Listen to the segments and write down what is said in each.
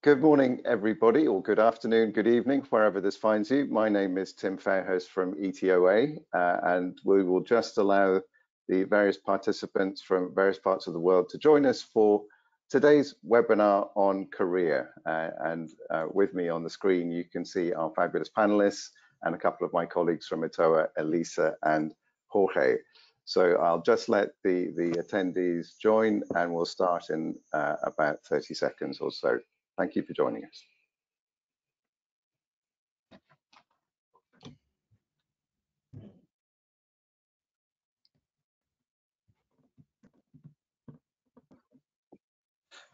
Good morning, everybody, or good afternoon, good evening, wherever this finds you. My name is Tim Fairhurst from ETOA, and we will just allow the various participants from various parts of the world to join us for today's webinar on Korea. With me on the screen, you can see our fabulous panelists and a couple of my colleagues from ETOA, Elisa and Jorge. So I'll just let the attendees join, and we'll start in about 30 seconds or so. Thank you for joining us.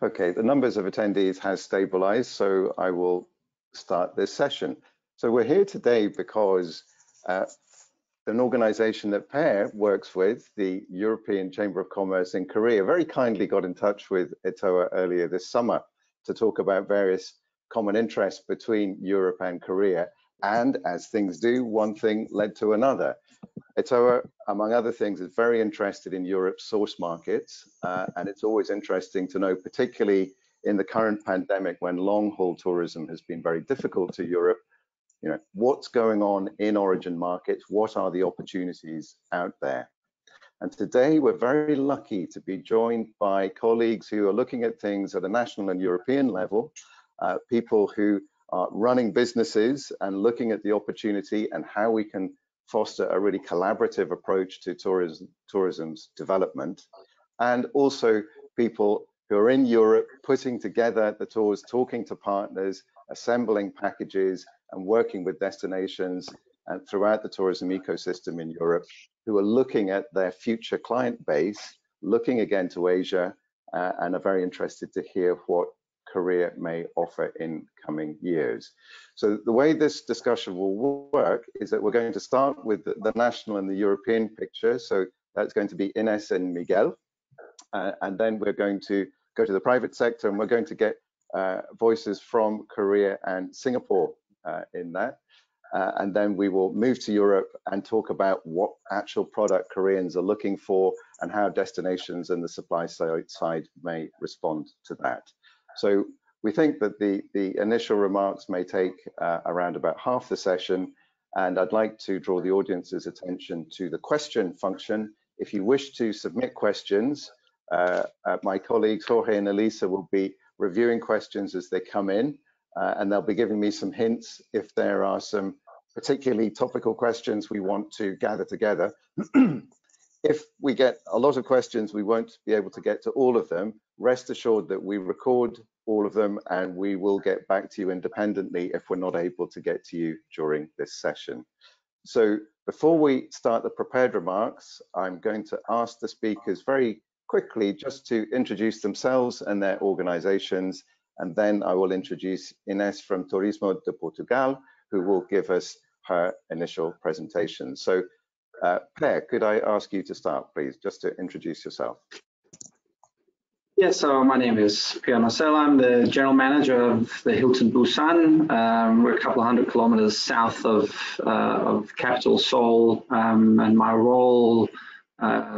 Okay, the numbers of attendees has stabilized, so I will start this session. So we're here today because an organization that Per works with, the European Chamber of Commerce in Korea, very kindly got in touch with ETOA earlier this summer to talk about various common interests between Europe and Korea. And as things do, one thing led to another. ETOA, among other things, is very interested in Europe's source markets. And it's always interesting to know, particularly in the current pandemic, when long-haul tourism has been very difficult to Europe, what's going on in origin markets? What are the opportunities out there? And today we're very lucky to be joined by colleagues who are looking at things at a national and European level, people who are running businesses and looking at the opportunity and how we can foster a really collaborative approach to tourism's development, and also people who are in Europe putting together the tours, talking to partners, assembling packages and working with destinations and throughout the tourism ecosystem in Europe, who are looking at their future client base, looking again to Asia, and are very interested to hear what Korea may offer in coming years. So the way this discussion will work is that we're going to start with the national and the European picture. So that's going to be Ines and Miguel. And then we're going to go to the private sector, and we're going to get voices from Korea and Singapore in that. And then we will move to Europe and talk about what actual product Koreans are looking for and how destinations and the supply side may respond to that. So we think that the initial remarks may take around about half the session, and I'd like to draw the audience's attention to the question function. If you wish to submit questions, my colleagues Jorge and Elisa will be reviewing questions as they come in, and they'll be giving me some hints if there are some particularly topical questions we want to gather together. If we get a lot of questions, we won't be able to get to all of them. Rest assured that we record all of them, and we will get back to you independently if we're not able to get to you during this session. So before we start the prepared remarks, I'm going to ask the speakers very quickly just to introduce themselves and their organizations, and then I will introduce Ines from Turismo de Portugal, who will give us her initial presentation. So Per, could I ask you to start, please, just to introduce yourself? Yes, so my name is Norsell. I'm the general manager of the Hilton Busan. We're a couple of 100 kilometers south of capital Seoul, and my role,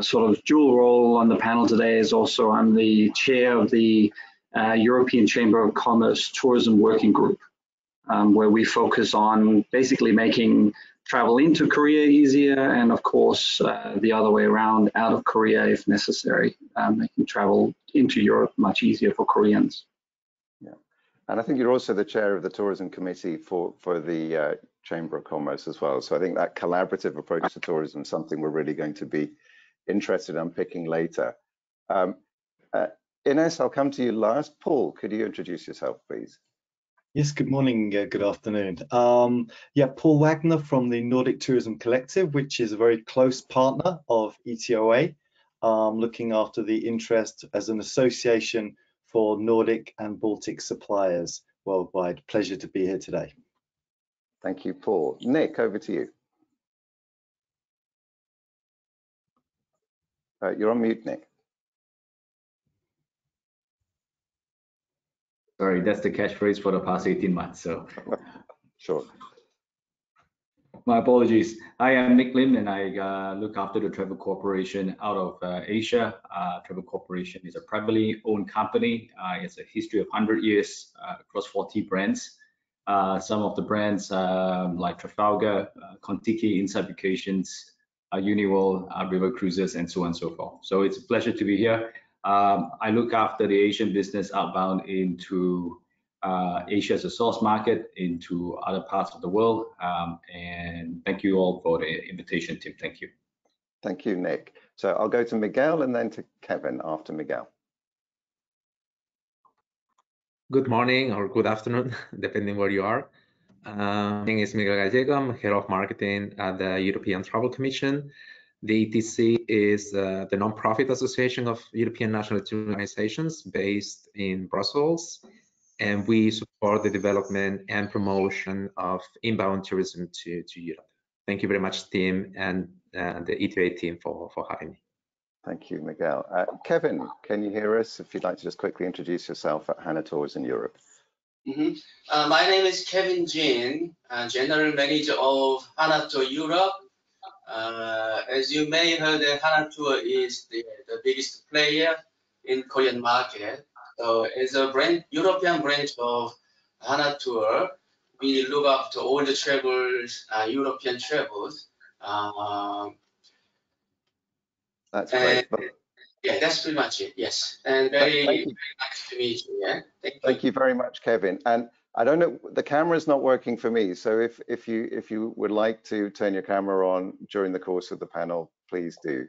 sort of dual role on the panel today, is also I'm the chair of the European Chamber of Commerce Tourism Working Group, where we focus on basically making travel into Korea easier, and of course the other way around, out of Korea if necessary, making travel into Europe much easier for Koreans. Yeah, and I think you're also the chair of the tourism committee for the Chamber of Commerce as well. So I think that collaborative approach to tourism is something we're really going to be interested in unpicking later. Ines, I'll come to you last. Paul, could you introduce yourself, please? Yes, good morning, good afternoon. Yeah, Paul Wagner from the Nordic Tourism Collective, which is a very close partner of ETOA, looking after the interest as an association for Nordic and Baltic suppliers worldwide. Pleasure to be here today. Thank you, Paul. Nick, over to you. You're on mute, Nick. Sorry, that's the catchphrase for the past 18 months. So, sure. my apologies. I am Nick Lim, and I look after the Travel Corporation out of Asia. Travel Corporation is a privately owned company. It's a history of 100 years across 40 brands. Some of the brands like Trafalgar, Kontiki, Inside Vacations, Uniworld, River Cruises, and so on and so forth. So it's a pleasure to be here. I look after the Asian business outbound into Asia as a source market, into other parts of the world. And thank you all for the invitation, Tim. Thank you. Thank you, Nick. So I'll go to Miguel and then to Kevin after Miguel. Good morning or good afternoon, depending where you are. My name is Miguel Gallego. I'm Head of Marketing at the European Travel Commission. The ETC is the non-profit association of European national tourism organizations based in Brussels, and we support the development and promotion of inbound tourism to Europe. Thank you very much, Tim, and the ETOA team for having me. Thank you, Miguel. Kevin, can you hear us? If you'd like to just quickly introduce yourself at Hanatours in Europe. My name is Kevin Jin, General Manager of Hanatour Europe. As you may heard, Hanatour is the biggest player in Korean market. So as a European branch of Hanatour, we look after all the travels, European travels. That's great. Yeah, that's pretty much it. Yes, and very nice to meet you. Yeah, thank you very much, Kevin. And I don't know, the camera's not working for me. So if you would like to turn your camera on during the course of the panel, please do.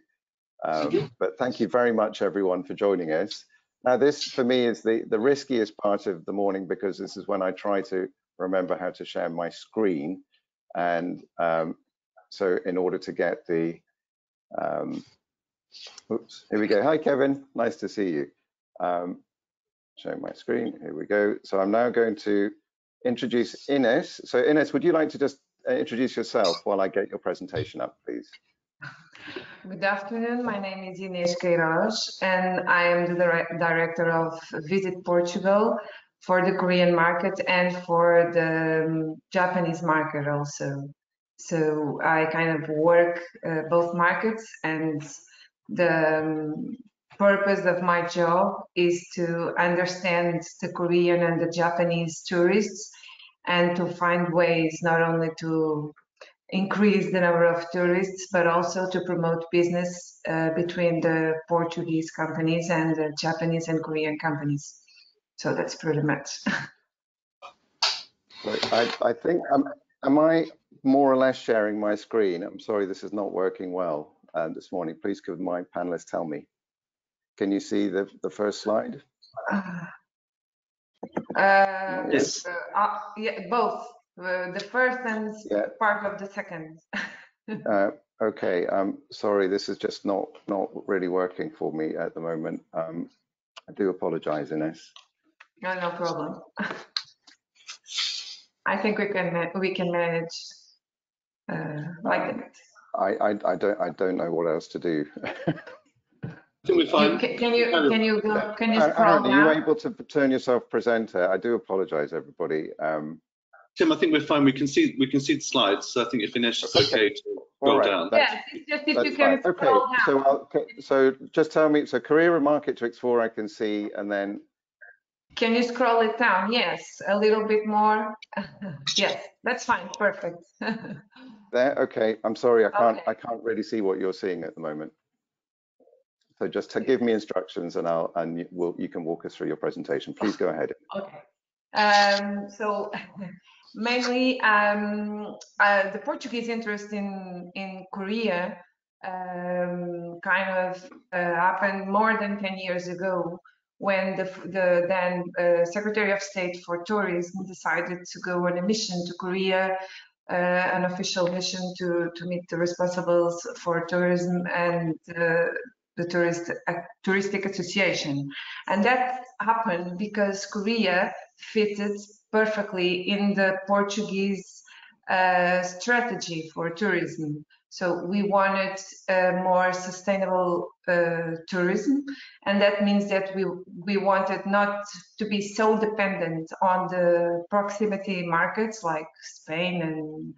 But thank you very much, everyone, for joining us. Now, this for me is the riskiest part of the morning, because this is when I try to remember how to share my screen. And so in order to get the, oops, here we go. Hi, Kevin, nice to see you. Showing my screen, here we go. So I'm now going to introduce Ines. So Ines, would you like to just introduce yourself while I get your presentation up, please? Good afternoon, my name is Ines Queiroz, and I am the Director of Visit Portugal for the Korean market and for the Japanese market also. So I kind of work both markets, and the purpose of my job is to understand the Korean and the Japanese tourists, and to find ways not only to increase the number of tourists, but also to promote business between the Portuguese companies and the Japanese and Korean companies. So that's pretty much. I think, am I more or less sharing my screen? I'm sorry, this is not working well this morning. Please could my panelists tell me. Can you see the first slide? Yes. Yeah, both. The first and part of the second. Okay, sorry, this is just not really working for me at the moment. I do apologize, Ines. No problem. I think we can manage like that. I don't know what else to do. Can you scroll Aaron, down? are you able to turn yourself presenter? I do apologize, everybody. Tim, I think we're fine. We can see the slides. So I think if Ines is okay to scroll down. Yeah, it's just if you can scroll down. So just tell me. So Korea market to explore, I can see, and then. Can you scroll it down? Yes, a little bit more. Yes, that's fine. Perfect. There. Okay. I'm sorry. I can't really see what you're seeing at the moment. So just to give me instructions, and you can walk us through your presentation. Please go ahead. Okay. So mainly the Portuguese interest in Korea kind of happened more than 10 years ago, when the then Secretary of State for Tourism decided to go on a mission to Korea, an official mission to meet the responsibles for tourism and the touristic association. And that happened because Korea fitted perfectly in the Portuguese strategy for tourism. So we wanted more sustainable tourism, and that means that we wanted not to be so dependent on the proximity markets like Spain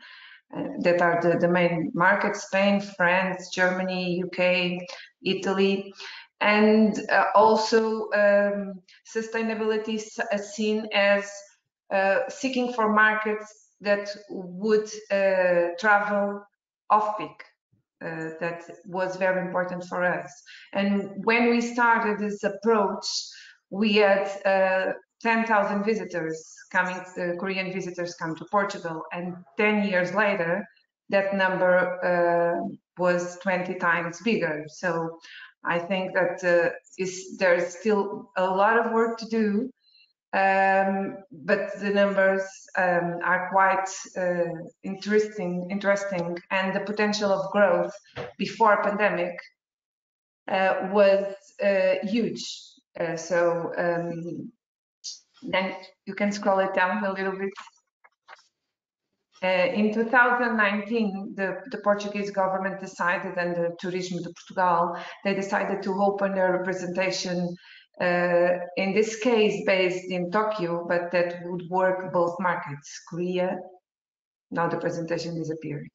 that are the main markets: Spain, France, Germany, UK, Italy. And also sustainability is seen as seeking for markets that would travel off-peak. That was very important for us. And when we started this approach, we had 10,000 visitors coming, Korean visitors come to Portugal, and 10 years later, that number was 20 times bigger. So I think that there's still a lot of work to do, but the numbers are quite interesting, and the potential of growth before pandemic was huge. Then you can scroll it down a little bit. In 2019, the Portuguese government decided, and the Turismo de Portugal, they decided to open their representation, in this case based in Tokyo, but that would work both markets, Korea. Now the presentation disappeared.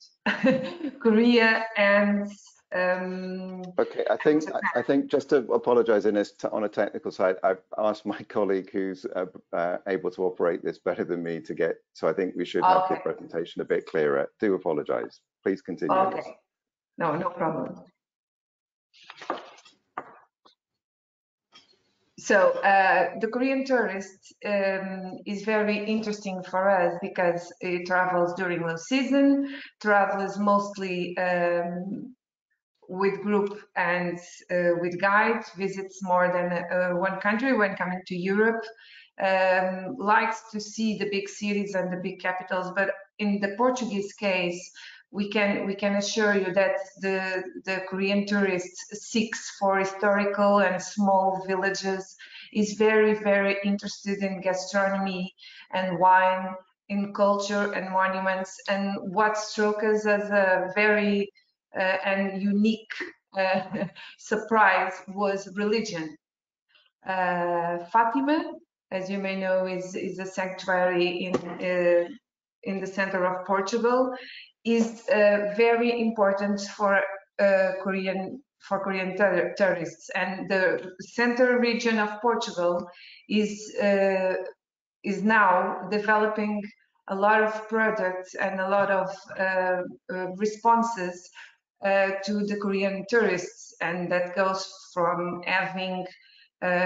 Korea and okay, I think just to apologize, Ines, on a technical side, I've asked my colleague who's able to operate this better than me to get, so I think we should have the presentation a bit clearer. Do apologize. Please continue. Okay, Ines. no problem. So the Korean tourist is very interesting for us because it travels during low season, travels mostly with group and with guides, visits more than one country when coming to Europe, likes to see the big cities and the big capitals. But in the Portuguese case, we can assure you that the Korean tourist seeks for historical and small villages, is very, very interested in gastronomy and wine, in culture and monuments. And what struck us as a very and unique surprise was religion. Fatima, as you may know, is a sanctuary in the center of Portugal, is very important for Korean tourists, and the center region of Portugal is now developing a lot of products and a lot of responses to the Korean tourists, and that goes from having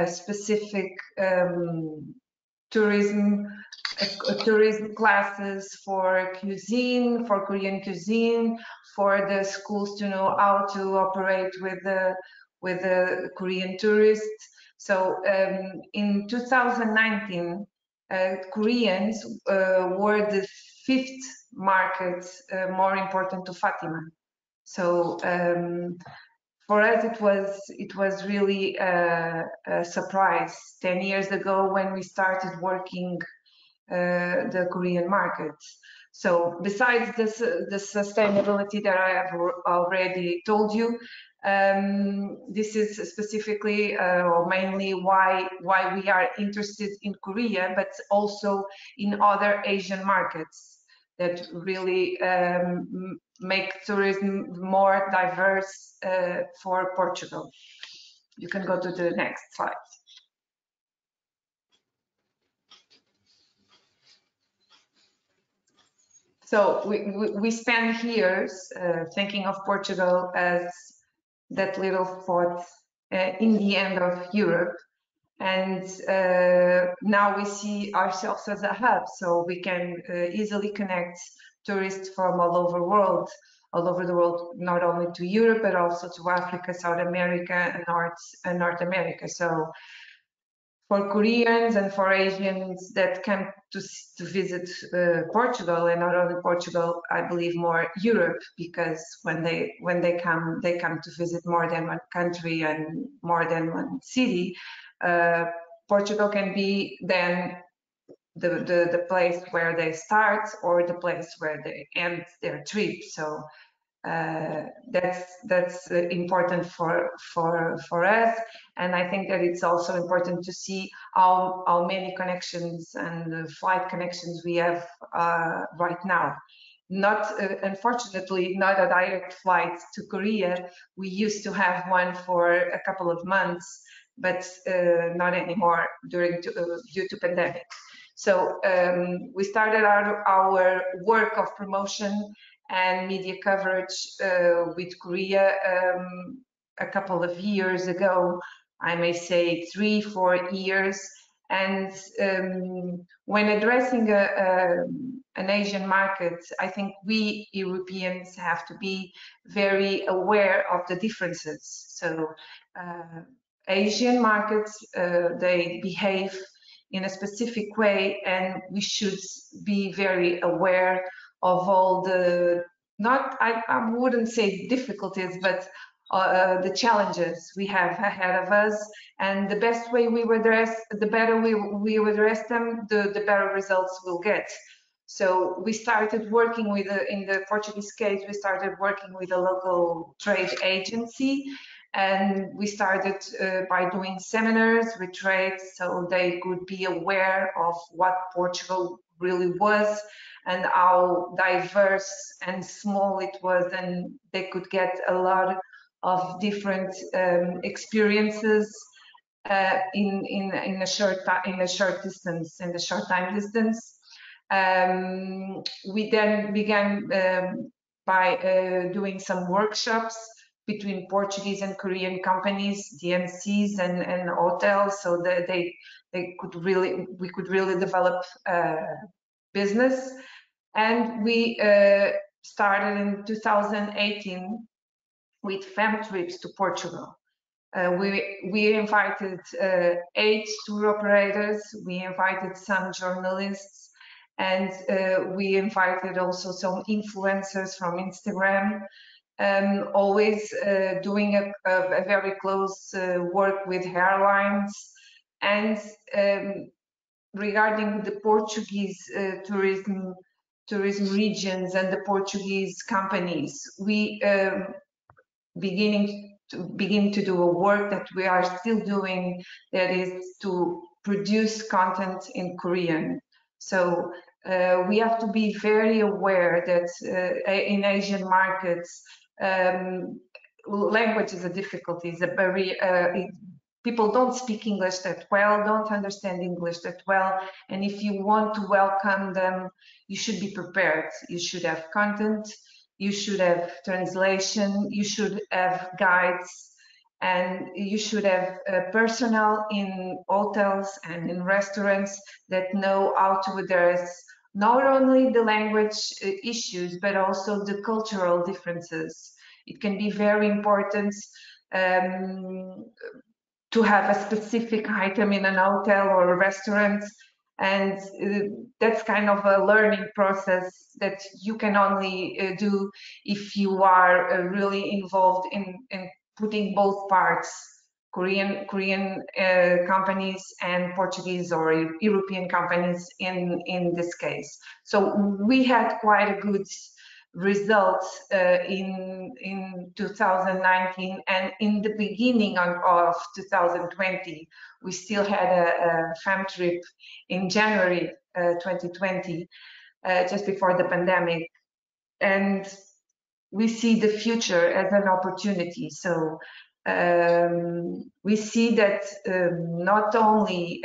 specific tourism classes for cuisine, for Korean cuisine, for the schools to know how to operate with the Korean tourists. So in 2019, Koreans were the 5th market more important to Fatima. So for us, it was really a surprise 10 years ago when we started working the Korean markets. So besides this, the sustainability that I have already told you, this is specifically or mainly why we are interested in Korea, but also in other Asian markets that really make tourism more diverse for Portugal. You can go to the next slide. So we spend years thinking of Portugal as that little spot in the end of Europe, and now we see ourselves as a hub, so we can easily connect tourists from all over the world, not only to Europe but also to Africa, South America, and North America. So for Koreans and for Asians that come to visit Portugal, and not only Portugal, I believe more Europe, because when they come to visit more than one country and more than one city. Portugal can be then the place where they start or the place where they end their trip. So that's important for us, and I think that it's also important to see how many connections and flight connections we have right now. not unfortunately not a direct flight to Korea. We used to have one for a couple of months, but not anymore due to pandemic. So we started our work of promotion and media coverage with Korea a couple of years ago, I may say 3-4 years. And when addressing an Asian market, I think we Europeans have to be very aware of the differences. So Asian markets, they behave in a specific way, and we should be very aware of all the, I wouldn't say difficulties, but the challenges we have ahead of us, and the best way we would address, the better we would address them, the better results we'll get. So we started working with, in the Portuguese case, we started working with a local trade agency, and we started by doing seminars with trades so they could be aware of what Portugal really was and how diverse and small it was, and they could get a lot of different experiences in a short time distance. We then began by doing some workshops between Portuguese and Korean companies, DMCs and hotels, so that we could really develop business. And we started in 2018 with fam trips to Portugal. We invited 8 tour operators, we invited some journalists, and we invited also some influencers from Instagram, always doing a very close work with airlines. And regarding the Portuguese tourism regions and the Portuguese companies, we begin to do a work that we are still doing, that is to produce content in Korean. So we have to be very aware that in Asian markets, language is a difficulty, is a very people don't speak English that well, don't understand English that well, and if you want to welcome them, you should be prepared. You should have content, you should have translation, you should have guides, and you should have personnel in hotels and in restaurants that know how to address not only the language issues, but also the cultural differences. It can be very important to have a specific item in an hotel or a restaurant, and that's kind of a learning process that you can only do if you are really involved in putting both parts, Korean companies and Portuguese or European companies in this case. So we had quite a good results in 2019, and in the beginning of 2020 we still had a fam trip in January 2020, just before the pandemic, and we see the future as an opportunity. So we see that not only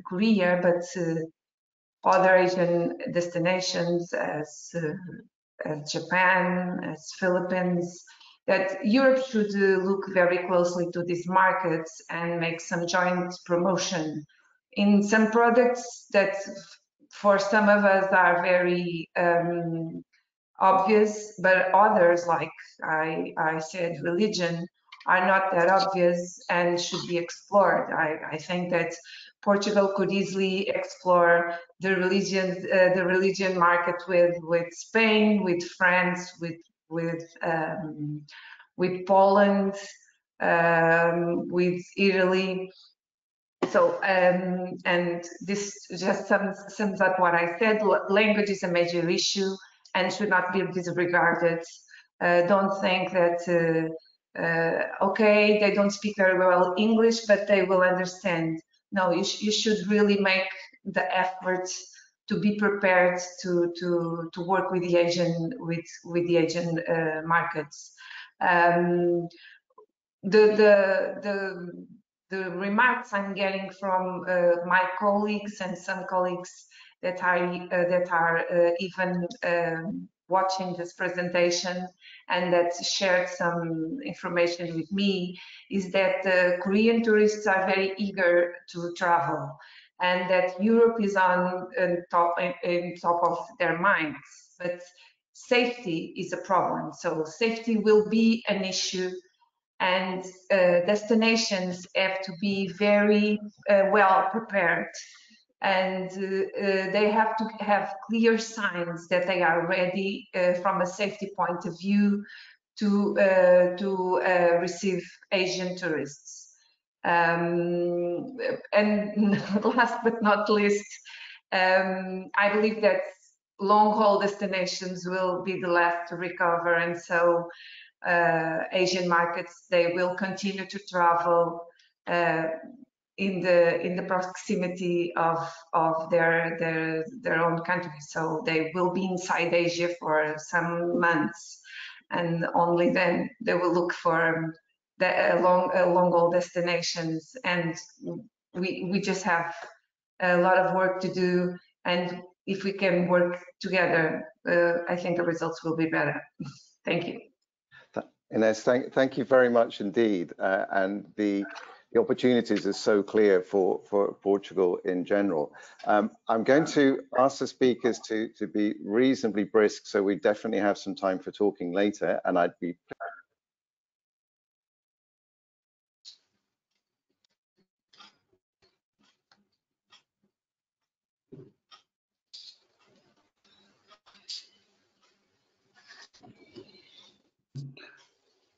Korea, but other Asian destinations as Japan, as Philippines, that Europe should look very closely to these markets and make some joint promotion in some products that for some of us are very obvious, but others, like I said, religion, are not that obvious and should be explored. I think that Portugal could easily explore the religion market with Spain, with France, with Poland, with Italy. So and this just sums up what I said. Language is a major issue and should not be disregarded. Don't think that okay, they don't speak very well English, but they will understand. No, you should really make the effort to be prepared to work with the Asian markets. The remarks I'm getting from my colleagues and some colleagues that are even watching this presentation and that shared some information with me is that Korean tourists are very eager to travel, and that Europe is on top of their minds. But safety is a problem, so safety will be an issue, and destinations have to be very well prepared, and they have to have clear signs that they are ready from a safety point of view to receive Asian tourists. And last but not least, I believe that long-haul destinations will be the last to recover, and so Asian markets, they will continue to travel in the proximity of their own country. So they will be inside Asia for some months, and only then they will look for the long-haul destinations. And we just have a lot of work to do, and if we can work together, I think the results will be better. Thank you. Ines, thank you very much indeed. And the opportunities are so clear for Portugal in general. I'm going to ask the speakers to be reasonably brisk, so we definitely have some time for talking later, and I'd be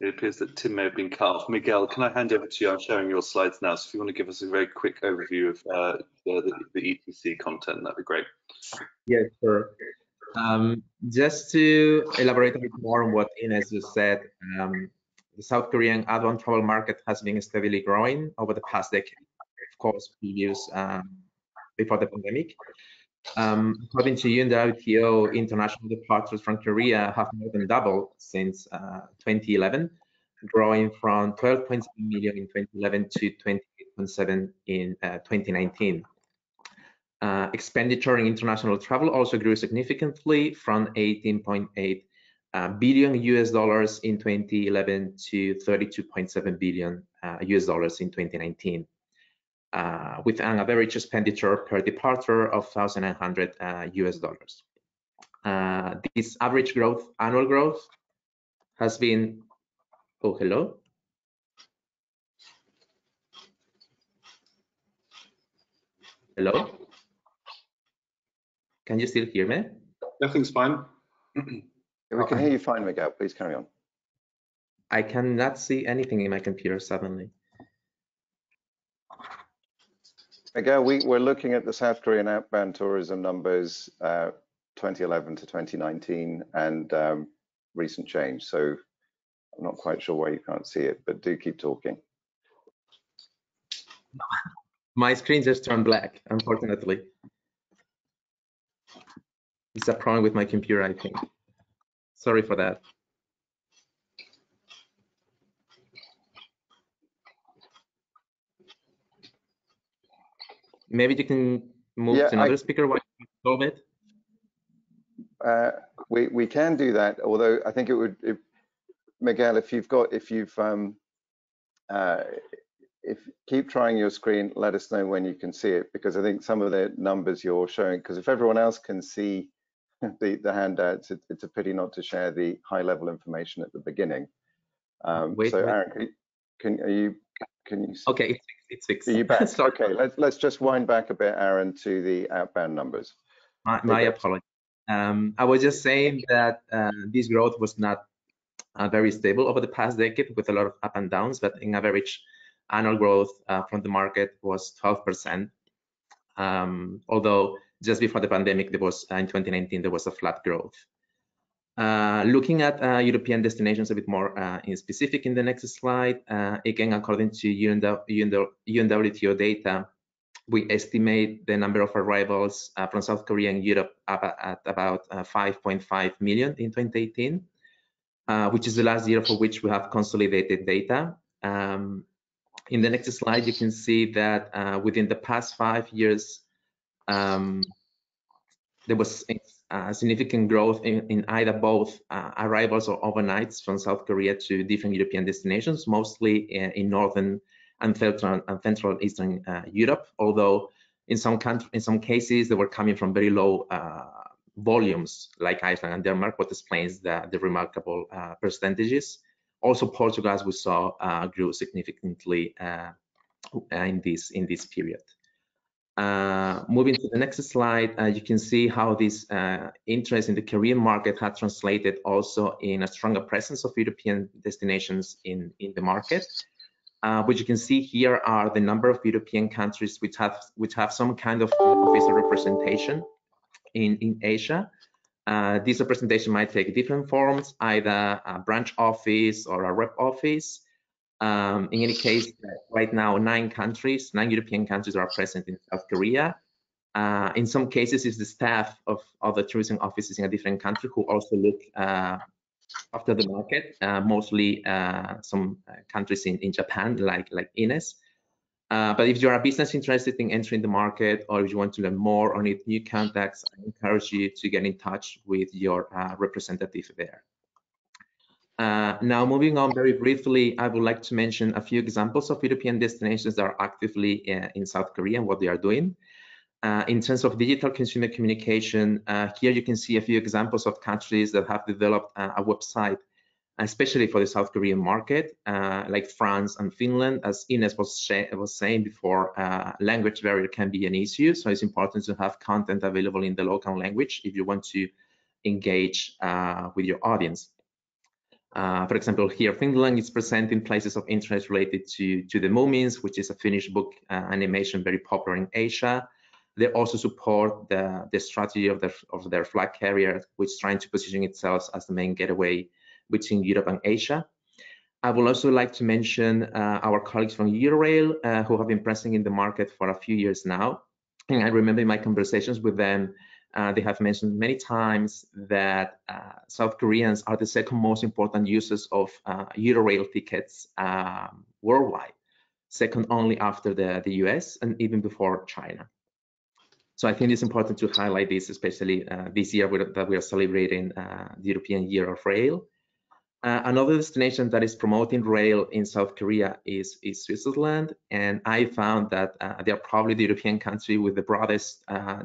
It appears that Tim may have been cut off. Miguel, can I hand over to you? I'm sharing your slides now, so if you want to give us a very quick overview of the ETC content, that'd be great. Yes, sure. Just to elaborate a bit more on what Ines just said, the South Korean outbound travel market has been steadily growing over the past decade, of course, before the pandemic. According to Uniworld, international departures from Korea have more than doubled since 2011, growing from 12.7 million in 2011 to 28.7 in 2019. Expenditure in international travel also grew significantly from $18.8 billion US in 2011 to $32.7 billion US in 2019. With an average expenditure per departure of $1,100 US. This average annual growth has been, oh, hello? Hello? Can you still hear me? Everything's fine. We can hear you fine, Miguel. Please carry on. I cannot see anything in my computer suddenly. Miguel, we're looking at the South Korean outbound tourism numbers 2011 to 2019 and recent change. So I'm not quite sure why you can't see it, but do keep talking. My screen just turned black, unfortunately. It's a problem with my computer, I think. Sorry for that. Maybe you can move to another speaker while you solve it. We can do that, although I think it would, Miguel, if keep trying your screen, let us know when you can see it, because I think some of the numbers you're showing, because if everyone else can see the handouts, it's a pity not to share the high level information at the beginning. Wait. Aaron, can you okay, it's fixed. Are you back? Okay, let's just wind back a bit, Aaron, to the outbound numbers. My apologies. I was just saying that this growth was not very stable over the past decade, with a lot of up and downs, but in average annual growth from the market was 12%. Although just before the pandemic, there was in 2019 there was a flat growth. Looking at European destinations a bit more in specific in the next slide, again, according to UNWTO data, we estimate the number of arrivals from South Korea and Europe at about 5.5 million in 2018, which is the last year for which we have consolidated data. In the next slide, you can see that within the past 5 years, there was significant growth in either both arrivals or overnights from South Korea to different European destinations, mostly in Northern and Central and Eastern Europe, although in some cases they were coming from very low volumes, like Iceland and Denmark, what explains the remarkable percentages. Also, Portugal, as we saw, grew significantly in this period. Moving to the next slide, you can see how this interest in the Korean market had translated also in a stronger presence of European destinations in the market. What you can see here are the number of European countries which have some kind of official representation in Asia. This representation might take different forms, either a branch office or a rep office. In any case, right now, 9 European countries are present in South Korea. In some cases, it's the staff of other tourism offices in a different country who also look after the market, mostly some countries in Japan, like Ines. But if you're a business interested in entering the market, or if you want to learn more or need new contacts, I encourage you to get in touch with your representative there. Now, moving on very briefly, I would like to mention a few examples of European destinations that are actively in South Korea and what they are doing. In terms of digital consumer communication, here you can see a few examples of countries that have developed a website, especially for the South Korean market, like France and Finland. As Ines was saying before, language barrier can be an issue, so it's important to have content available in the local language if you want to engage with your audience. For example, here Finland is presenting places of interest related to the Moomins, which is a Finnish book animation very popular in Asia. They also support the strategy of their flag carrier, which is trying to position itself as the main gateway between Europe and Asia. I would also like to mention our colleagues from Uniworld, who have been present in the market for a few years now. And I remember in my conversations with them, they have mentioned many times that South Koreans are the second most important users of Eurorail tickets worldwide, second only after the US and even before China. So I think it's important to highlight this, especially this year that we are celebrating the European Year of Rail. Another destination that is promoting rail in South Korea is Switzerland, and I found that they are probably the European country with the broadest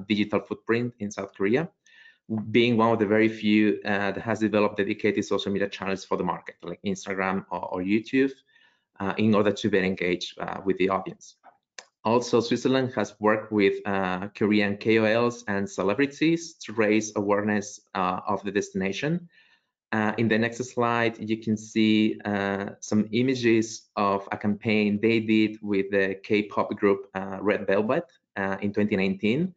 digital footprint in South Korea, being one of the very few that has developed dedicated social media channels for the market, like Instagram or YouTube, in order to better engage with the audience. Also, Switzerland has worked with Korean KOLs and celebrities to raise awareness of the destination. In the next slide, you can see some images of a campaign they did with the K-pop group Red Velvet in 2019.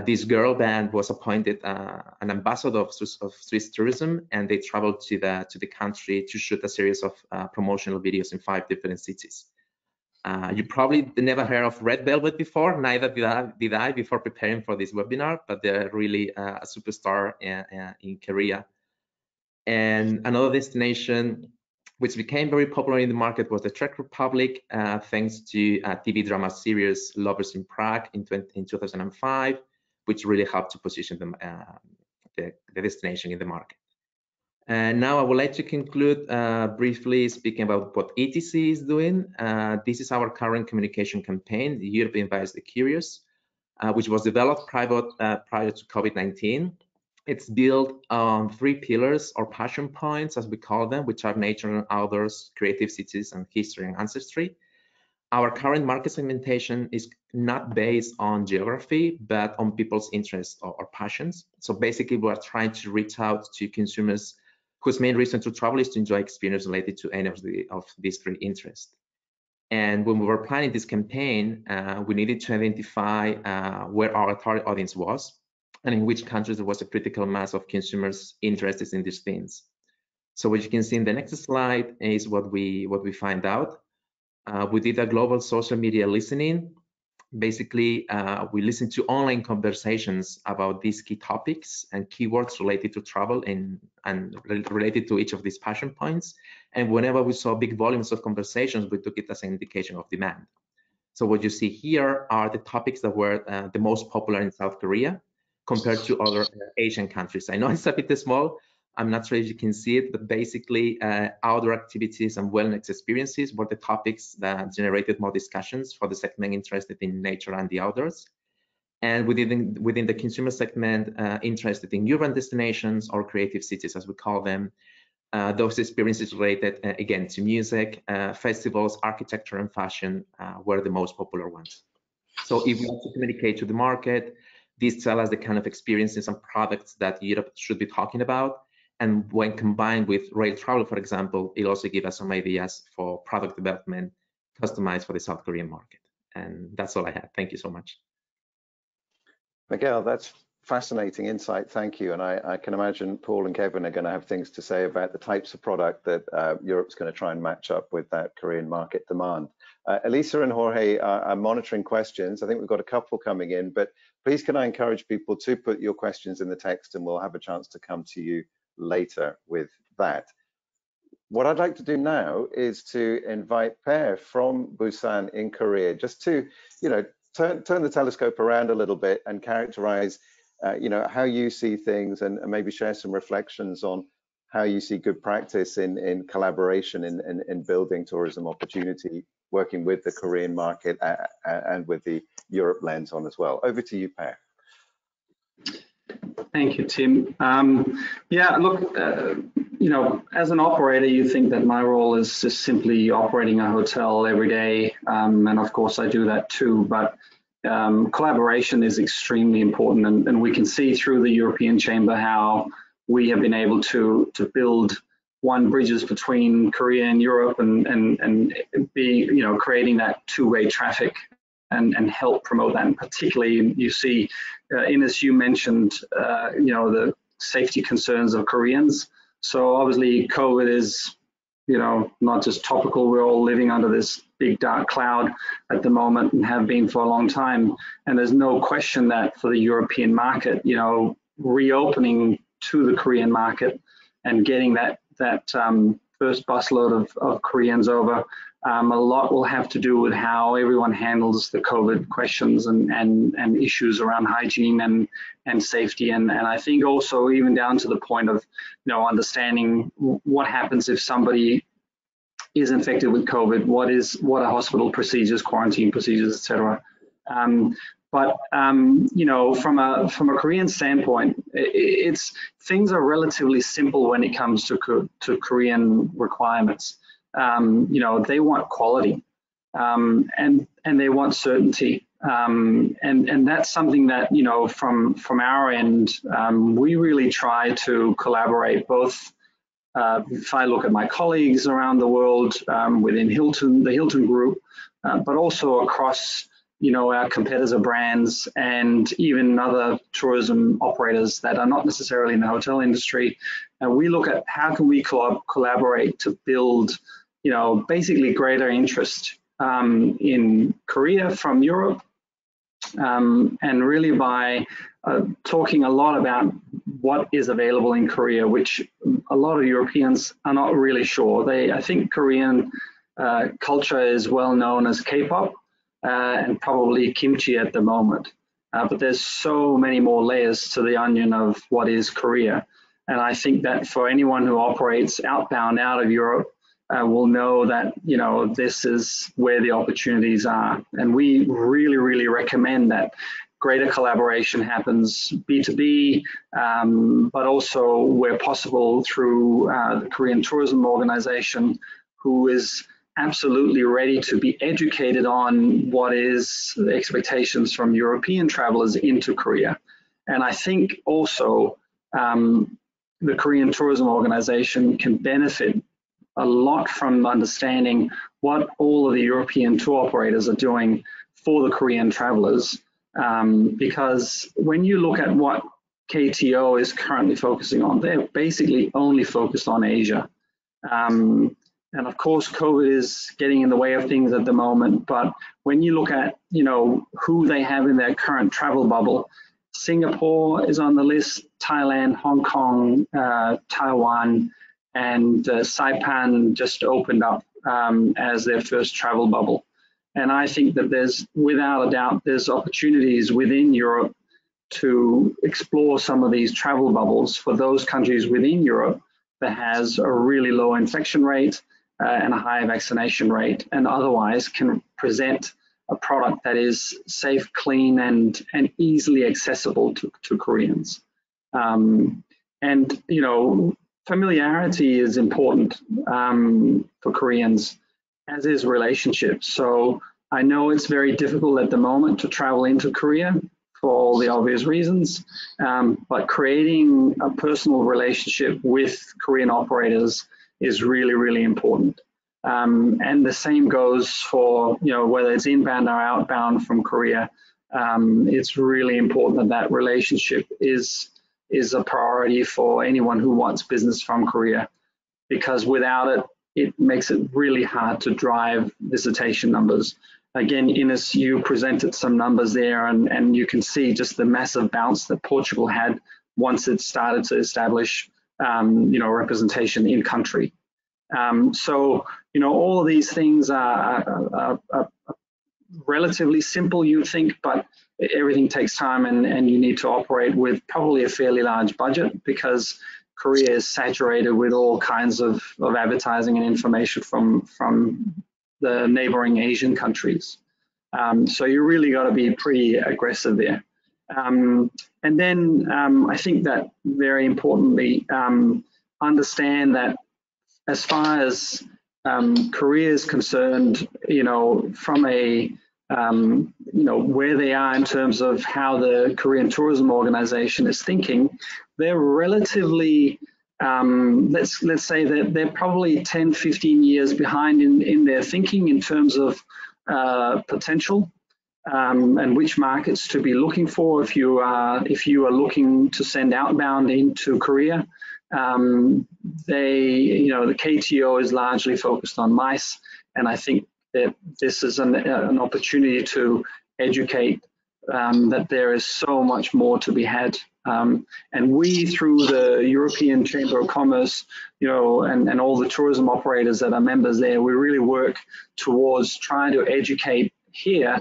This girl band was appointed an ambassador of Swiss tourism, and they traveled to the country to shoot a series of promotional videos in 5 different cities. You probably never heard of Red Velvet before, neither did I before preparing for this webinar, but they're really a superstar in Korea. And another destination which became very popular in the market was the Czech Republic, thanks to a TV drama series Lovers in Prague in 2005, which really helped to position them, the destination in the market. And now I would like to conclude briefly speaking about what ETC is doing. This is our current communication campaign, the Europe Invites the Curious, which was developed prior to COVID-19. It's built on 3 pillars or passion points, as we call them, which are nature and outdoors, creative cities, and history and ancestry. Our current market segmentation is not based on geography, but on people's interests or passions. So basically, we're trying to reach out to consumers whose main reason to travel is to enjoy experience related to any of these 3 interests. And when we were planning this campaign, we needed to identify where our target audience was and in which countries there was a critical mass of consumers interested in these things. So what you can see in the next slide is what we find out. We did a global social media listening Basically, we listen to online conversations about these key topics and keywords related to travel and related to each of these passion points. And whenever we saw big volumes of conversations, we took it as an indication of demand. So what you see here are the topics that were the most popular in South Korea compared to other Asian countries. I know it's a bit small. I'm not sure if you can see it, but basically outdoor activities and wellness experiences were the topics that generated more discussions for the segment interested in nature and the outdoors. And within the consumer segment interested in urban destinations or creative cities, as we call them, those experiences related, again, to music, festivals, architecture, and fashion were the most popular ones. So if we want to communicate to the market, these tell us the kind of experiences and products that Europe should be talking about. And when combined with rail travel, for example, it also gives us some ideas for product development customized for the South Korean market. And that's all I have. Thank you so much. Miguel, that's fascinating insight. Thank you. And I can imagine Paul and Kevin are going to have things to say about the types of product that Europe's going to try and match up with that Korean market demand. Elisa and Jorge are monitoring questions. I think we've got a couple coming in, but please can I encourage people to put your questions in the text and we'll have a chance to come to you later with that. What I'd like to do now is to invite Per from Busan in Korea, just to, turn the telescope around a little bit and characterize, how you see things and maybe share some reflections on how you see good practice in collaboration in building tourism opportunity, working with the Korean market and with the Europe lens on as well. Over to you, Per. Thank you, Tim. Yeah, look, as an operator, you think that my role is just simply operating a hotel every day. And of course, I do that too. But collaboration is extremely important. And we can see through the European Chamber how we have been able to build bridges between Korea and Europe and be, creating that two-way traffic and help promote that. And particularly, you see, Ines, you mentioned, the safety concerns of Koreans. So obviously, COVID is, not just topical. We're all living under this big dark cloud at the moment and have been for a long time. And there's no question that for the European market, reopening to the Korean market and getting that first busload of Koreans over, a lot will have to do with how everyone handles the COVID questions and issues around hygiene and safety. And I think also even down to the point of, understanding what happens if somebody is infected with COVID, what are hospital procedures, quarantine procedures, etc. But from a Korean standpoint, things are relatively simple when it comes to Korean requirements. They want quality and they want certainty, and that's something that from our end we really try to collaborate. Both if I look at my colleagues around the world within Hilton, the Hilton group, but also across our competitor brands and even other tourism operators that are not necessarily in the hotel industry. And we look at how can we collaborate to build, basically greater interest in Korea from Europe, and really by talking a lot about what is available in Korea, which a lot of Europeans are not really sure. I think Korean culture is well known as K-pop. And probably kimchi at the moment. But there's so many more layers to the onion of what is Korea. And I think that for anyone who operates outbound out of Europe will know that, this is where the opportunities are. And we really, really recommend that greater collaboration happens B2B, but also where possible through the Korean Tourism Organization, who is absolutely ready to be educated on what is the expectations from European travelers into Korea. And I think also the Korean Tourism Organization can benefit a lot from understanding what all of the European tour operators are doing for the Korean travelers. Because when you look at what KTO is currently focusing on, they're basically only focused on Asia. And of course, COVID is getting in the way of things at the moment. But when you look at, who they have in their current travel bubble. Singapore is on the list, Thailand, Hong Kong, Taiwan, and Saipan just opened up as their first travel bubble. And I think that there's, without a doubt, there's opportunities within Europe to explore some of these travel bubbles for those countries within Europe that has a really low infection rate and a high vaccination rate, and otherwise can present a product that is safe, clean, and easily accessible to Koreans. And familiarity is important for Koreans, as is relationships. So I know it's very difficult at the moment to travel into Korea for all the obvious reasons, but creating a personal relationship with Korean operators is really, really important. And the same goes for, whether it's inbound or outbound from Korea. It's really important that relationship is a priority for anyone who wants business from Korea, because without it, it makes it really hard to drive visitation numbers. Again, Ines, you presented some numbers there, and you can see just the massive bounce that Portugal had once it started to establish, representation in country. So, all of these things are relatively simple, you think, but everything takes time, and you need to operate with probably a fairly large budget, because Korea is saturated with all kinds of advertising and information from the neighboring Asian countries. So you really got to be pretty aggressive there. And then I think that very importantly, understand that as far as Korea is concerned, from a where they are in terms of how the Korean Tourism Organization is thinking, they're relatively, let's say that they're probably 10, 15 years behind in their thinking in terms of potential and which markets to be looking for if you are looking to send outbound into Korea. The KTO is largely focused on MICE, and I think that this is an opportunity to educate that there is so much more to be had. And we, through the European Chamber of Commerce, and all the tourism operators that are members there, we really work towards trying to educate here,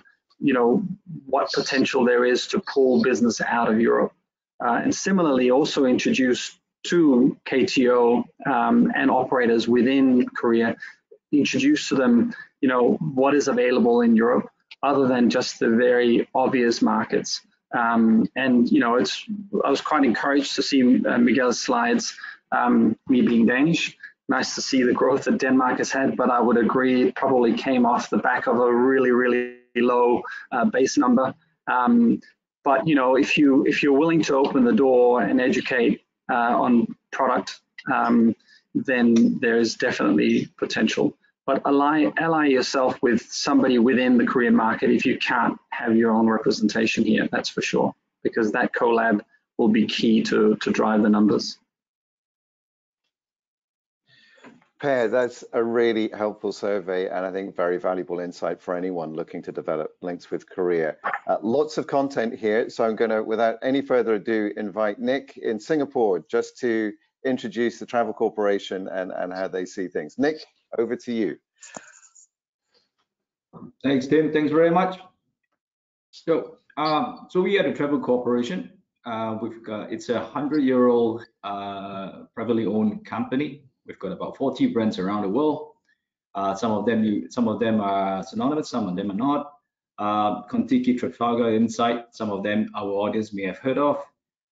what potential there is to pull business out of Europe. And similarly, also introduce to KTO and operators within Korea, introduce to them, what is available in Europe other than just the very obvious markets. And I was quite encouraged to see Miguel's slides, me being Danish. Nice to see the growth that Denmark has had, but I would agree it probably came off the back of a really, really low base number. But if you're willing to open the door and educate on product, then there is definitely potential. But ally yourself with somebody within the Korean market if you can't have your own representation here, that's for sure, because that collab will be key to drive the numbers. Per, that's a really helpful survey, and I think very valuable insight for anyone looking to develop links with Korea. Lots of content here, so I'm going to, without any further ado, invite Nick in Singapore just to introduce the Travel Corporation and how they see things. Nick, over to you. Thanks, Tim. Thanks very much. So we are the Travel Corporation. It's a 100-year-old privately owned company. We've got about 40 brands around the world. Some of them are synonymous, some of them are not. Kontiki, Trafalgar, Insight, some of them our audience may have heard of.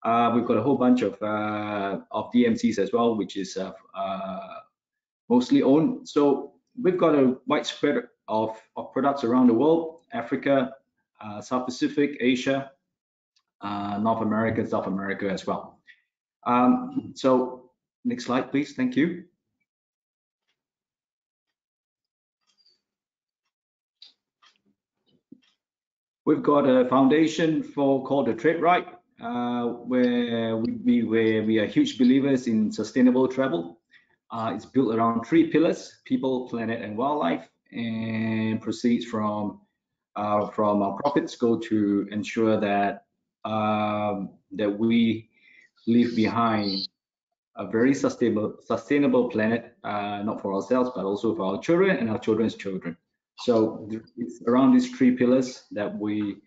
We've got a whole bunch of DMCs as well, which is mostly owned. So we've got a widespread of products around the world: Africa, South Pacific, Asia, North America, South America as well. So next slide, please. Thank you. We've got a foundation called the Trade Right, where we are huge believers in sustainable travel. It's built around 3 pillars: people, planet, and wildlife, and proceeds from from our profits go to ensure that that we leave behind a very sustainable planet, not for ourselves, but also for our children and our children's children. So it's around these three pillars that we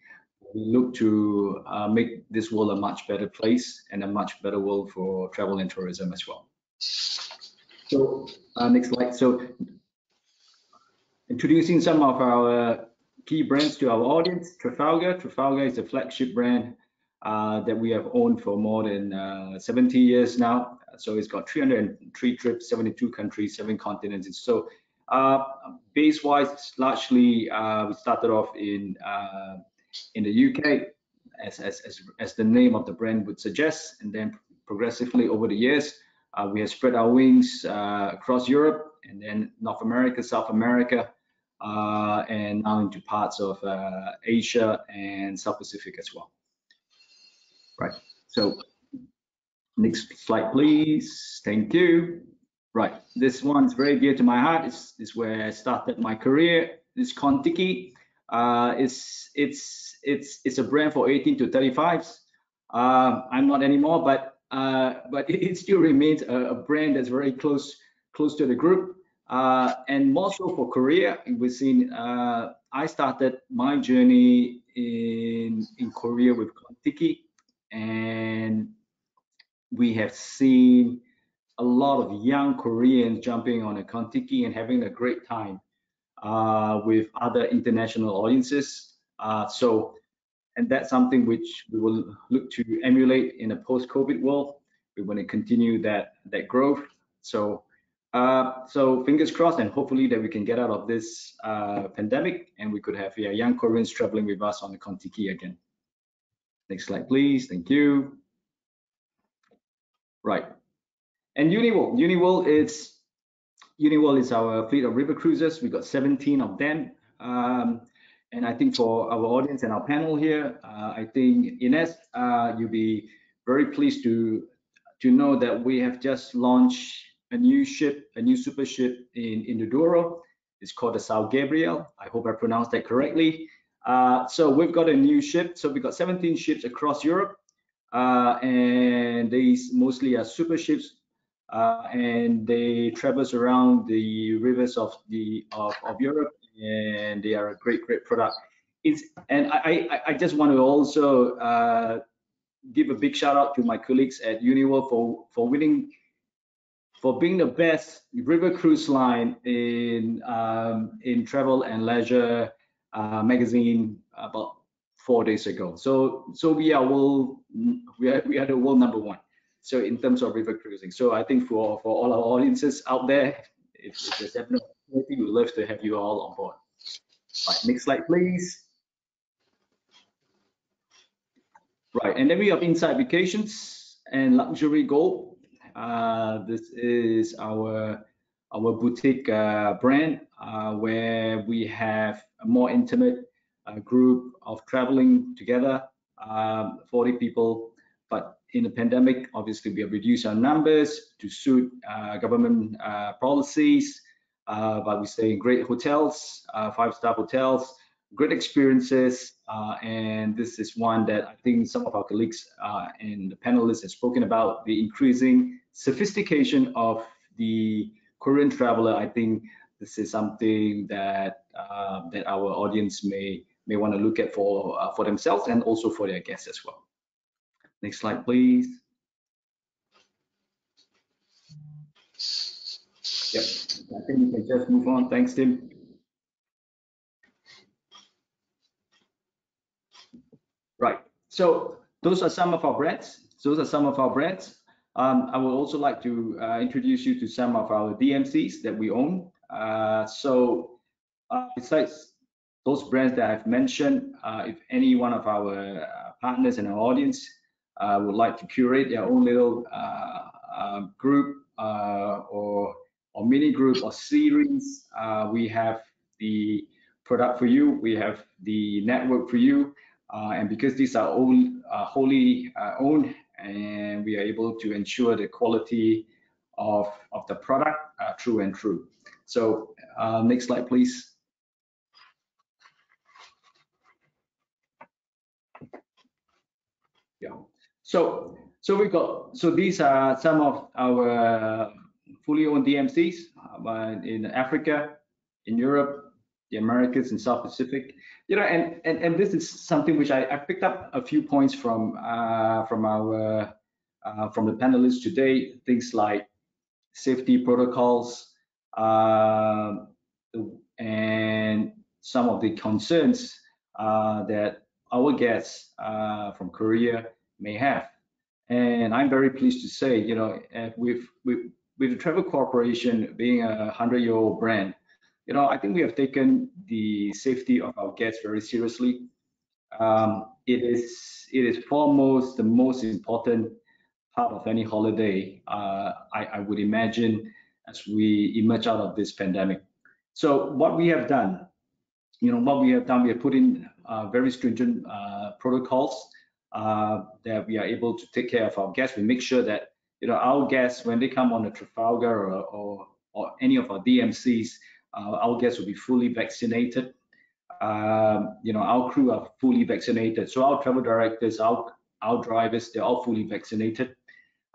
look to make this world a much better place and a much better world for travel and tourism as well. So next slide. So introducing some of our key brands to our audience. Trafalgar. Trafalgar is a flagship brand that we have owned for more than 70 years now. So it's got 303 trips, 72 countries, 7 continents. So base-wise, largely we started off in the UK, as the name of the brand would suggest, and then progressively over the years, we have spread our wings across Europe, and then North America, South America, and now into parts of Asia and South Pacific as well. Right, so next slide, please. Thank you. Right, this one's very dear to my heart. It's where I started my career. This Kontiki. It's a brand for 18 to 35s. I'm not anymore, but it still remains a brand that's very close to the group, and more so for Korea. We've seen. I started my journey in Korea with Kontiki, and we have seen a lot of young Koreans jumping on a Kontiki and having a great time with other international audiences. And that's something which we will look to emulate in a post-COVID world. We want to continue that growth. So fingers crossed, and hopefully that we can get out of this pandemic, and we could have young Koreans traveling with us on the Kontiki again. Next slide, please. Thank you. Right. And Uniworld. Uniworld is our fleet of river cruisers. We got 17 of them. And I think for our audience and our panel here, I think Ines, you'll be very pleased to know that we have just launched a new ship, a new super ship in the Douro. It's called the São Gabriel. I hope I pronounced that correctly. So we've got a new ship. So we've got 17 ships across Europe, and these mostly are super ships, and they traverse around the rivers of Europe, and they are a great product. And I just want to also give a big shout out to my colleagues at Uniworld for being the best river cruise line in Travel and Leisure magazine about 4 days ago. So we are the world number 1. So in terms of river cruising. So I think for all our audiences out there, if there's an opportunity, we'd love to have you all on board. Right, next slide, please. Right, and then we have Inside Vacations and Luxury Gold. This is our boutique brand where we have a more intimate group of traveling together, 40 people. But in the pandemic, obviously, we have reduced our numbers to suit government policies. But we stay in great hotels, 5-star hotels, great experiences, and this is one that I think some of our colleagues and the panelists have spoken about, the increasing sophistication of the Korean traveler. I think this is something that that our audience may want to look at for themselves and also for their guests as well. Next slide, please. Yep, I think we can just move on. Thanks, Tim. Right, so those are some of our brands. I would also like to introduce you to some of our DMCs that we own. Besides those brands that I've mentioned, if any one of our partners in our audience would like to curate their own little group or mini group or series, we have the product for you, we have the network for you, and because these are all wholly owned, and we are able to ensure the quality of the product through and through. So next slide, please. Yeah. So these are some of our fully owned DMCs in Africa, in Europe, the Americas, and South Pacific. You know, and this is something which I picked up a few points from the panelists today. Things like safety protocols and some of the concerns that our guests from Korea may have. And I'm very pleased to say, you know, with the Travel Corporation being a 100-year-old brand, you know, I think we have taken the safety of our guests very seriously. It is foremost the most important part of any holiday, I would imagine, as we emerge out of this pandemic. So what we have done, we have put in very stringent protocols that we are able to take care of our guests. We make sure that, you know, our guests, when they come on the Trafalgar or any of our DMCs, our guests will be fully vaccinated. You know, our crew are fully vaccinated. So our travel directors, our drivers, they're all fully vaccinated.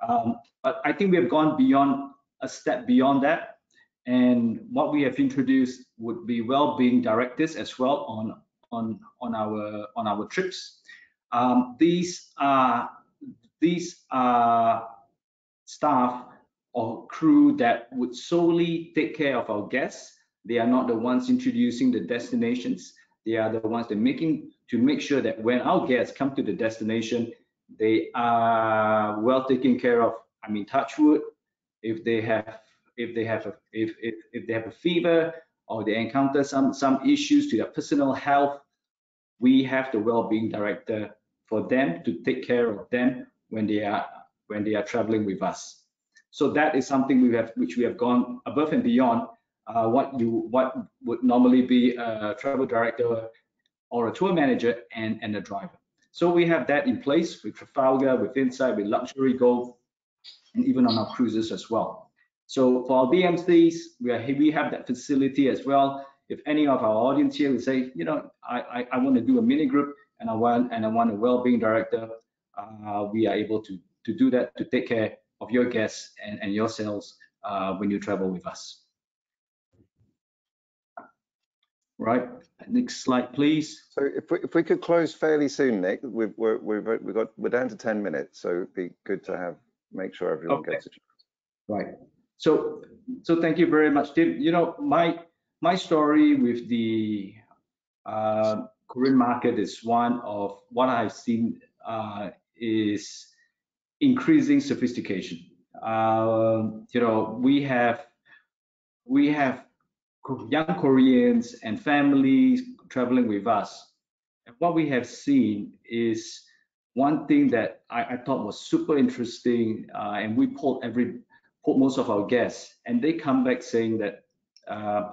But I think we have gone beyond a step beyond that. And what we have introduced would be well-being directives as well on our trips. These are staff or crew that would solely take care of our guests. They are not the ones introducing the destinations. They are the ones that make sure that when our guests come to the destination, they are well taken care of. I mean, touch wood, if they have a fever or they encounter some issues to their personal health, we have the well-being director for them to take care of them when they are traveling with us. So that is something which we have gone above and beyond what would normally be a travel director or a tour manager and a driver. So we have that in place with Trafalgar, with Insight, with Luxury Gold, and even on our cruises as well. So for our DMCs, we have that facility as well. If any of our audience here will say, you know, I want to do a mini group and I want a well-being director, we are able to do that, to take care of your guests and yourselves when you travel with us. Right, next slide, please. So if we could close fairly soon, Nick, we're down to 10 minutes, so it'd be good to make sure everyone gets a chance. Right. So thank you very much, Tim. You know, my story with the Korean market is one of what I've seen is increasing sophistication. You know, we have young Koreans and families traveling with us. And what we have seen is one thing that I thought was super interesting, and we polled most of our guests, and they come back saying that,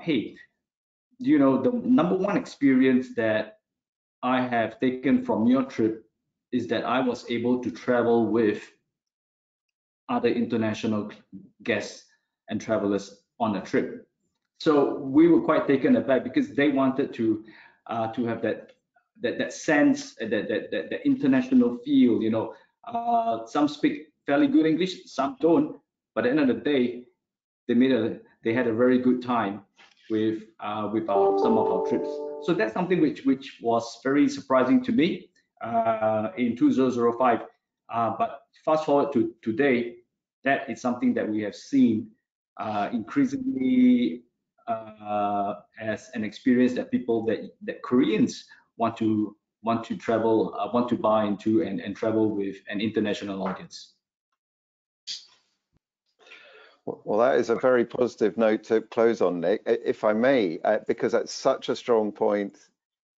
hey, you know, the number one experience that I have taken from your trip is that I was able to travel with other international guests and travelers on a trip. So we were quite taken aback because they wanted to have that sense, that international feel. You know, some speak fairly good English, some don't. But at the end of the day, they had a very good time with some of our trips. So that's something which was very surprising to me in 2005. But fast forward to today, that is something that we have seen increasingly as an experience that that Koreans want to travel, want to buy into and travel with an international audience. Well, that is a very positive note to close on, Nick. If I may, because that's such a strong point,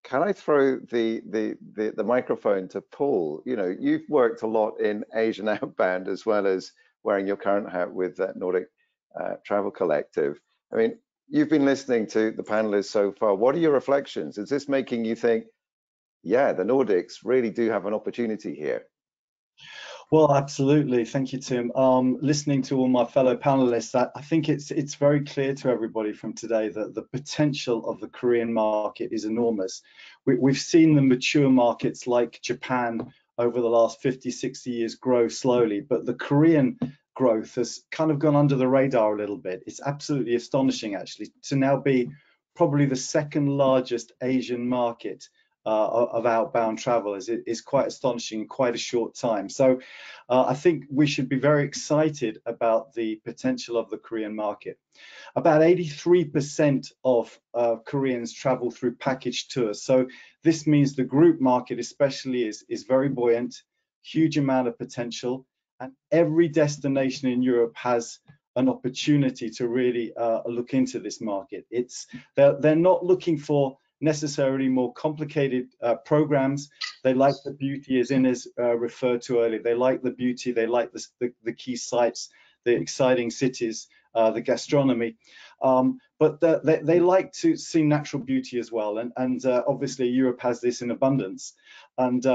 can I throw the microphone to Paul? You know, you've worked a lot in Asian Outbound as well as wearing your current hat with Nordic Travel Collective. I mean, you've been listening to the panelists so far. What are your reflections? Is this making you think, yeah, the Nordics really do have an opportunity here? Well, absolutely. Thank you, Tim. Listening to all my fellow panelists, I think it's very clear to everybody from today that the potential of the Korean market is enormous. We've seen the mature markets like Japan over the last 50, 60 years grow slowly, but the Korean growth has kind of gone under the radar a little bit. It's absolutely astonishing, actually, to now be probably the second largest Asian market of outbound travel. Is quite astonishing in quite a short time. So I think we should be very excited about the potential of the Korean market. About 83% of Koreans travel through package tours. So this means the group market especially is very buoyant, huge amount of potential, and every destination in Europe has an opportunity to really look into this market. They're not looking for necessarily more complicated programs. They like the beauty, as Ines referred to earlier. They like the beauty, they like the key sites, the exciting cities, the gastronomy, but they like to see natural beauty as well, and obviously Europe has this in abundance. And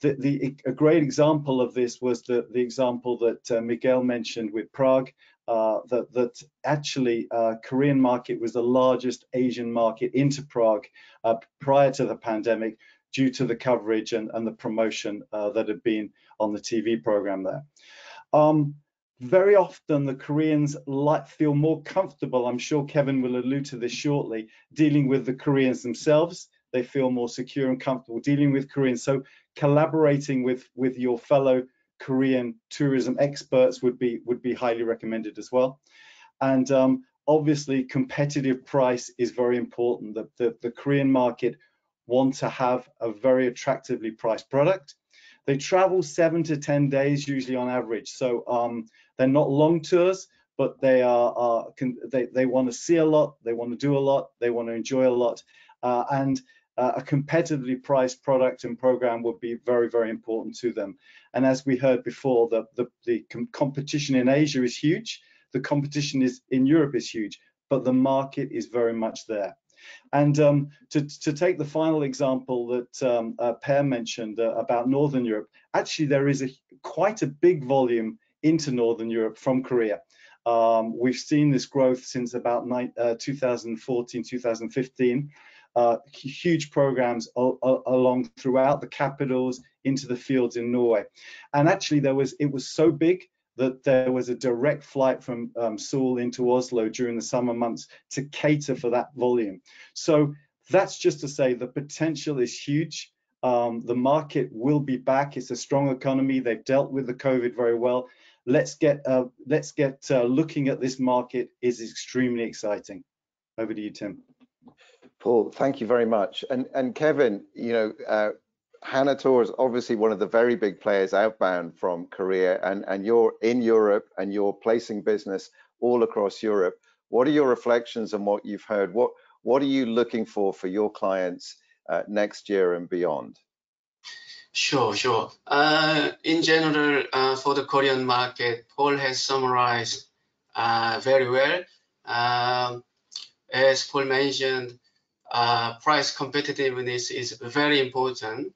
a great example of this was the example that Miguel mentioned with Prague, that actually Korean market was the largest Asian market into Prague prior to the pandemic, due to the coverage and the promotion that had been on the TV program there. Very often the Koreans feel more comfortable, I'm sure Kevin will allude to this shortly, dealing with the Koreans themselves. They feel more secure and comfortable dealing with Koreans. So collaborating with your fellow Korean tourism experts would be highly recommended as well. And obviously competitive price is very important. The Korean market want to have a very attractively priced product. They travel 7 to 10 days usually on average. So they're not long tours, but they want to see a lot, they want to do a lot, they want to enjoy a lot, and a competitively priced product and program would be very, very important to them. And as we heard before, the competition in Asia is huge, the competition in Europe is huge, but the market is very much there. And to take the final example that Per mentioned about Northern Europe, actually there is quite a big volume into Northern Europe from Korea. We've seen this growth since about 2014, 2015. Huge programs along throughout the capitals, into the fields in Norway. And actually it was so big that there was a direct flight from Seoul into Oslo during the summer months to cater for that volume. So that's just to say the potential is huge. The market will be back. It's a strong economy. They've dealt with the COVID very well. Let's get looking at this market is extremely exciting. Over to you, Tim. Paul, thank you very much. And Kevin, you know, Hanatour is obviously one of the very big players outbound from Korea, and you're in Europe and you're placing business all across Europe. What are your reflections on what you've heard? What are you looking for your clients next year and beyond? Sure. In general, for the Korean market, Paul has summarized very well. As Paul mentioned, price competitiveness is very important.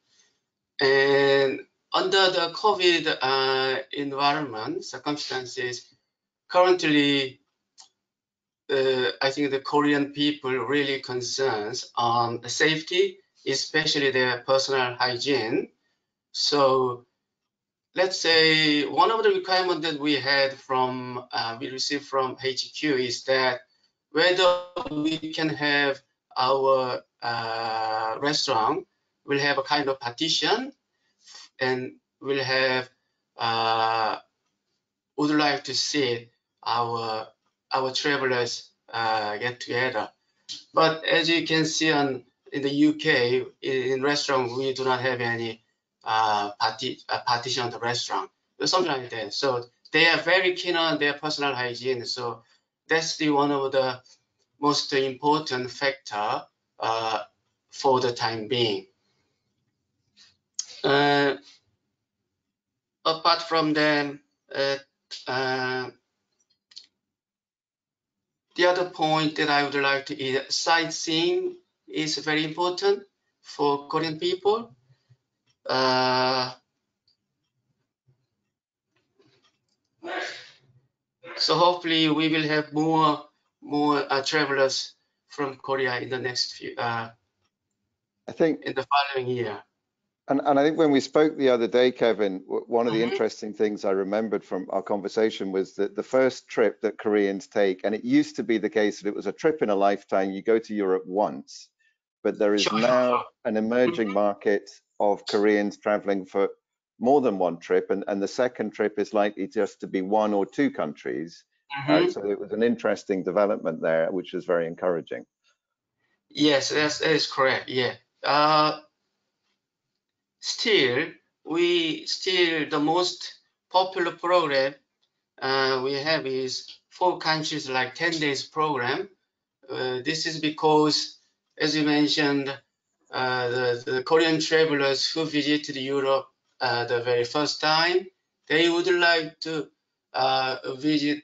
And under the COVID environment, circumstances, currently, I think the Korean people really concerns on the safety, especially their personal hygiene. So let's say one of the requirements that we received from HQ is that whether we can have our restaurant will have a kind of partition, and we'll have would like to see our travelers get together. But as you can see in the UK, in restaurant we do not have any partition on the restaurant or something like that. So they are very keen on their personal hygiene. So that's one of the most important factor for the time being. Apart from them, the other point that I would like to is sightseeing is very important for Korean people. So hopefully we will have more travelers from Korea in the next few, I think in the following year. And I think when we spoke the other day, Kevin, one of the interesting things I remembered from our conversation was that the first trip that Koreans take, and it used to be the case that it was a trip in a lifetime, you go to Europe once, but there is now an emerging market of Koreans traveling for more than one trip, and the second trip is likely just to be 1 or 2 countries. So it was an interesting development there, which was very encouraging. Yes, that is correct. Yeah. Still, the most popular program we have is 4 countries, like 10 days program. This is because, as you mentioned, the Korean travelers who visited Europe the very first time, they would like to visit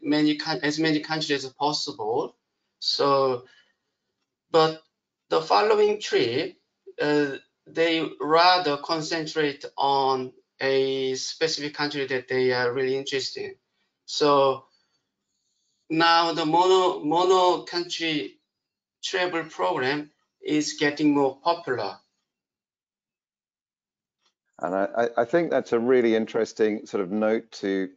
as many countries as possible. So, but the following trip, they rather concentrate on a specific country that they are really interested in. So now the mono country travel program is getting more popular. And I think that's a really interesting sort of note to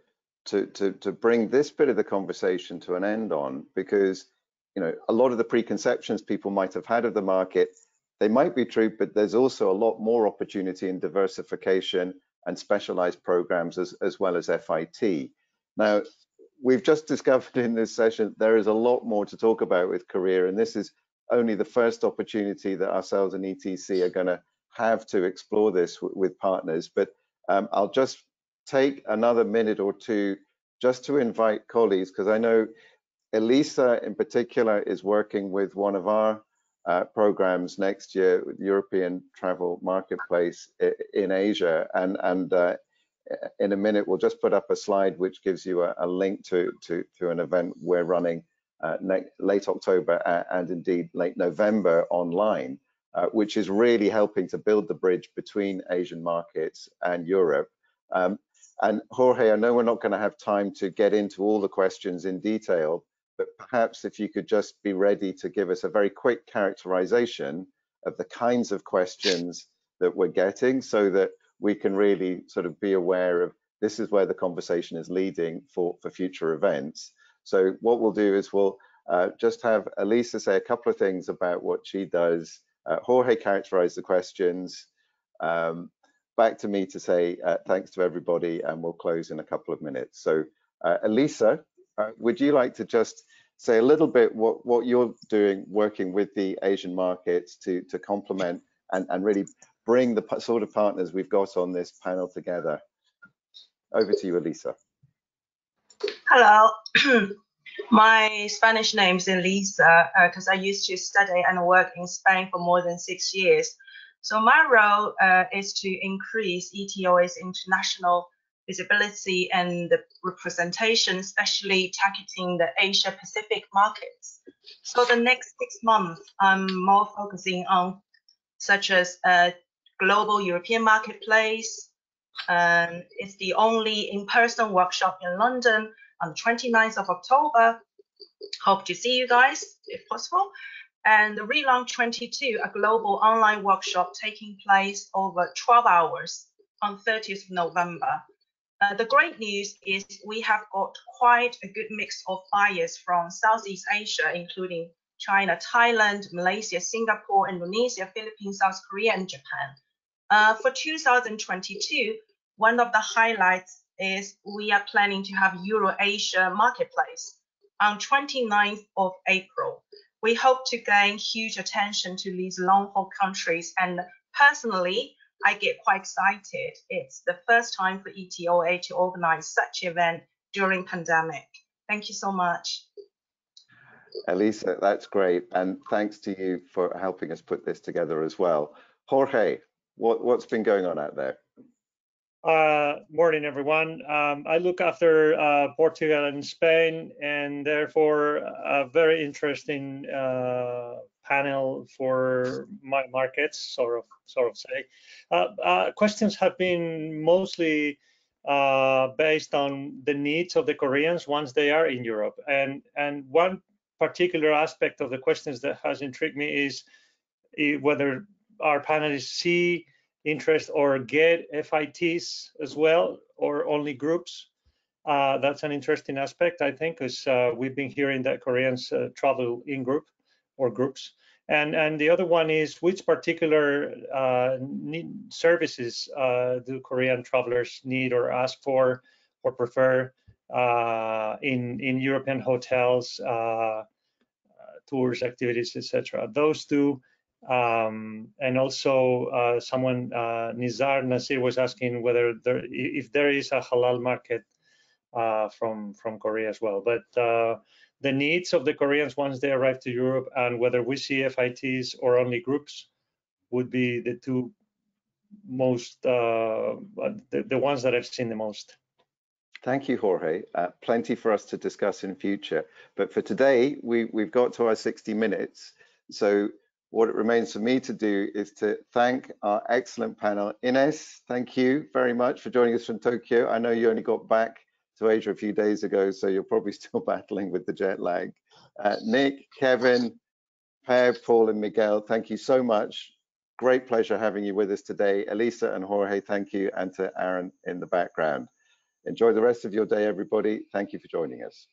bring this bit of the conversation to an end on, because a lot of the preconceptions people might have had of the market, they might be true, but there's also a lot more opportunity in diversification and specialized programs as well as FIT. Now, we've just discovered in this session there is a lot more to talk about with Korea, and this is only the first opportunity that ourselves and ETC are going to have to explore this with partners. But I'll just take another minute or two just to invite colleagues, because I know Elisa in particular is working with one of our programs next year with European Travel Marketplace in Asia, and in a minute we'll just put up a slide which gives you a link to an event we're running late October and indeed late November online, which is really helping to build the bridge between Asian markets and Europe. And Jorge, I know we're not going to have time to get into all the questions in detail, but perhaps if you could just be ready to give us a very quick characterization of the kinds of questions that we're getting, so that we can really sort of be aware of this is where the conversation is leading for future events. So what we'll do is we'll just have Elisa say a couple of things about what she does, Jorge characterize the questions, back to me to say thanks to everybody, and we'll close in a couple of minutes. So Elisa, would you like to just say a little bit what you're doing working with the Asian markets to complement and really bring the sort of partners we've got on this panel together? Over to you, Elisa. Hello. My Spanish name is Elisa because I used to study and work in Spain for more than 6 years. So my role is to increase ETOA's international visibility and the representation, especially targeting the Asia Pacific markets. So the next 6 months, I'm more focusing on such as a global European marketplace. It's the only in-person workshop in London on the 29th of October. Hope to see you guys if possible. And the Relaunch 22, a global online workshop taking place over 12 hours on 30th of November. The great news is we have got quite a good mix of buyers from Southeast Asia, including China, Thailand, Malaysia, Singapore, Indonesia, Philippines, South Korea, and Japan. For 2022, one of the highlights is we are planning to have Euro-Asia Marketplace on 29th of April. We hope to gain huge attention to these long-haul countries, and personally, I get quite excited. It's the first time for ETOA to organize such an event during pandemic. Thank you so much. Elisa, that's great. And thanks to you for helping us put this together as well. Jorge, what's been going on out there? Morning, everyone. I look after Portugal and Spain, and therefore a very interesting panel for my markets, sort of say. Questions have been mostly based on the needs of the Koreans once they are in Europe, and one particular aspect of the questions that has intrigued me is whether our panelists see interest or get FITs as well, or only groups. That's an interesting aspect, I think, because we've been hearing that Koreans travel in group or groups. And the other one is, which particular services do Korean travelers need or ask for or prefer in European hotels, tours, activities, etc. Those two. And also someone, Nizar Nasir, was asking whether if there is a halal market from Korea as well. But the needs of the Koreans once they arrive to Europe, and whether we see FITs or only groups, would be the two most, the ones that I've seen the most. Thank you, Jorge. Plenty for us to discuss in future. But for today, we've got to our 60 minutes. So what it remains for me to do is to thank our excellent panel. Ines, thank you very much for joining us from Tokyo. I know you only got back to Asia a few days ago, so you're probably still battling with the jet lag. Nick, Kevin, Per, Paul, and Miguel, thank you so much. Great pleasure having you with us today. Elisa and Jorge, thank you, and to Aaron in the background. Enjoy the rest of your day, everybody. Thank you for joining us.